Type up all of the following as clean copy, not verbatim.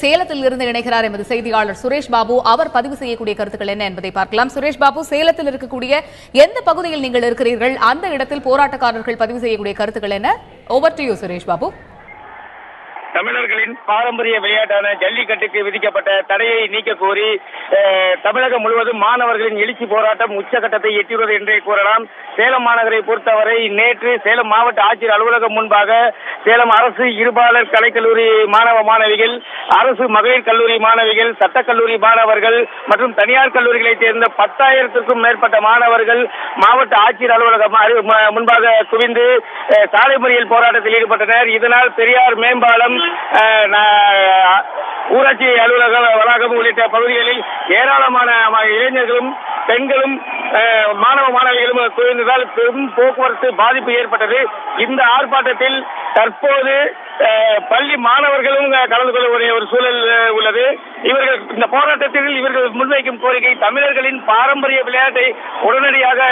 சேலத்தில் இருந்து இணைகிறார் எமது செய்தியாளர் சுரேஷ் பாபு. அவர் பதிவு செய்யக்கூடிய கருத்துக்கள் என்ன என்பதை பார்க்கலாம். சுரேஷ் பாபு, சேலத்தில் இருக்கக்கூடிய எந்த பகுதியில் நீங்கள் இருக்கிறீர்கள்? அந்த இடத்தில் போராட்டக்காரர்கள் பதிவு செய்யக்கூடிய கருத்துக்கள் என்ன? Over to you Suresh Babu. தமிழர்களின் பாரம்பரிய விளையாட்டான ஜல்லிக்கட்டுக்கு விதிக்கப்பட்ட தடையை நீக்க கோரி தமிழகம் முழுவதும் மாணவர்களின் எழுச்சி போராட்டம் உச்சகட்டத்தை எட்டியுள்ளது என்றே கூறலாம். சேலம் மாநகரை பொறுத்தவரை நேற்று சேலம் மாவட்ட ஆட்சியர் அலுவலகம் முன்பாக சேலம் அரசு இருபாலர் கலைக்கல்லூரி மாணவ மாணவிகள், அரசு மகளிர் கல்லூரி மாணவிகள், சட்டக்கல்லூரி மாணவர்கள் மற்றும் தனியார் கல்லூரிகளைச் சேர்ந்த 10,000க்கும் மேற்பட்ட மாணவர்கள் மாவட்ட ஆட்சியர் அலுவலகம் முன்பாக குவிந்து சாலை மறியல் போராட்டத்தில் ஈடுபட்டனர். இதனால் பெரியார் மேம்பாலம், ஊராட்சி அலுவலக வளாகம் உள்ளிட்ட பகுதிகளில் ஏராளமான இளைஞர்களும் பெண்களும் மாணவ மாணவிகளும் குவிந்ததால் பெரும் போக்குவரத்து பாதிப்பு ஏற்பட்டது. இந்த ஆர்ப்பாட்டத்தில் தற்போது பள்ளி மாணவர்களும் கலந்து கொள்ளக்கூடிய ஒரு சூழல் உள்ளது. இவர்கள் இந்த போராட்டத்தில் இவர்கள் முன்வைக்கும் கோரிக்கை தமிழர்களின் பாரம்பரிய விளையாட்டை உடனடியாக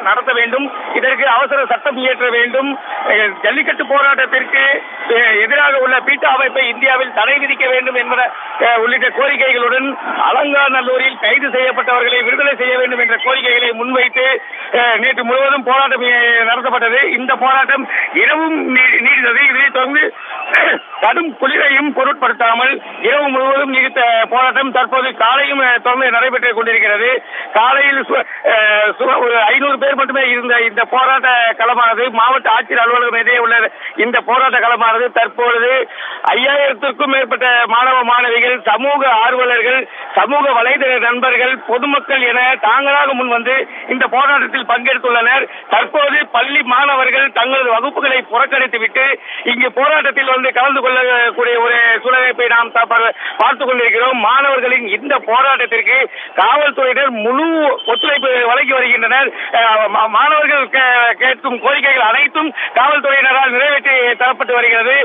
நடத்த வேண்டும். இதற்கு அவசர சட்டம் இயற்ற வேண்டும். ஜல்லிக்கட்டு போராட்டத்திற்கு எதிராக உள்ள பீட்டா அமைப்பை இந்தியாவில் தடை விதிக்க வேண்டும் என்பன உள்ளிட்ட கோரிக்கைகளுடன் அலங்காநல்லூரில் கைது செய்யப்பட்டவர்களை விடுதலை செய்ய வேண்டும் என்ற கோரிக்கைகளை முன்வைத்து நேற்று முழுவதும் போராட்டம் நடத்தப்பட்டது. இந்த போராட்டம் இரவும் நீடித்தது. இதை தொடர்ந்து கடும் குளிரையும் பொருட்படுத்தாமல் இரவு முழுவதும் நீடித்த போராட்டம் தற்போது காலையும் தொடர்ந்து நடைபெற்றுக் கொண்டிருக்கிறது. காலையில் ஒரு 500 பேர் மட்டுமே இருந்த இந்த போராட்ட களமானது மாவட்ட ஆட்சியர் அலுவலகம் எதிரே உள்ள இந்த போராட்ட களமானது தற்பொழுது 5,000க்கும் மேற்பட்ட மாணவ மாணவிகள், சமூக ஆர்வலர்கள், சமூக வலைதள நண்பர்கள், பொதுமக்கள் என தாங்களாக முன்வந்து இந்த போராட்டத்தில் பங்கெடுத்துள்ளனர். தற்போது பள்ளி மாணவர்கள் தங்களது வகுப்புகளை புறக்கணித்துவிட்டு இங்கு போராட்டத்தில் வந்து கலந்து கொள்ளக்கூடிய ஒரு சூழலை நாம் பார்த்துக் கொண்டிருக்கிறோம். மாணவர்களின் இந்த போராட்டத்திற்கு காவல்துறையினர் முழு ஒத்துழைப்பு வழங்கி வருகின்றனர். மாணவர்கள் கேட்கும் கோரிக்கைகள் அனைத்தும் காவல்துறையினரால் நிறைவேற்றி தரப்பட்டு வருகிறது.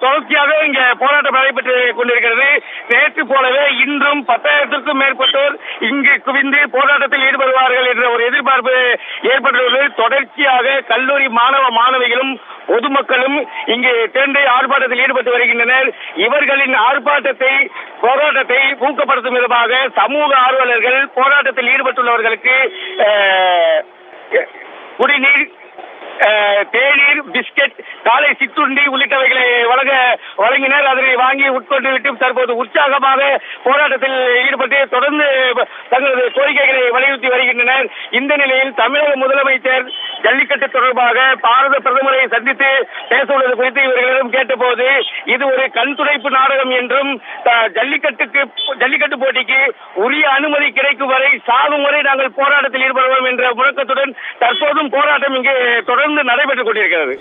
தொடர்ச்சியாக இங்கே போராட்டம் நடைபெற்றுக் கொண்டிருக்கிறது. நேற்று போலவே இன்றும் 10,000க்கும் மேற்பட்டோர் இங்கு குவிந்து போராட்டத்தில் ஈடுபடுவார்கள் என்ற ஒரு எதிர்பார்ப்பு ஏற்பட்டுள்ளது. தொடர்ச்சியாக கல்லூரி மாணவ மாணவிகளும் பொதுமக்களும் இங்கு திரண்டு ஆர்ப்பாட்டத்தில் ஈடுபட்டு வருகின்றனர். இவர்களின் போராட்டத்தை ஊக்கப்படுத்தும் விதமாக சமூக ஆர்வலர்கள் போராட்டத்தில் ஈடுபட்டுள்ளவர்களுக்கு குடிநீர், தேநீர், பிஸ்கட், காலை சிற்றுண்டி உள்ளிட்டவைகளை வழங்கினர். அதனை வாங்கி உட்கொண்டு விட்டு தற்போது உற்சாகமாக போராட்டத்தில் ஈடுபட்டு தொடர்ந்து தங்களது கோரிக்கைகளை வலியுறுத்தி வருகின்றனர். இந்த நிலையில் தமிழக முதலமைச்சர் ஜல்லிக்கட்டு தொடர்பாக பாரத பிரதமரை சந்தித்து பேச உள்ளது குறித்து இவர்களிடம் கேட்டபோது இது ஒரு கண் துடைப்பு நாடகம் என்றும் ஜல்லிக்கட்டு போட்டிக்கு உரிய அனுமதி கிடைக்கும் வரை சாகும் வரை நாங்கள் போராட்டத்தில் ஈடுபடுவோம் என்ற முழக்கத்துடன் தற்போதும் போராட்டம் இங்கு தொடர்ந்து நடைபெற்றுக் கொண்டிருக்கிறது.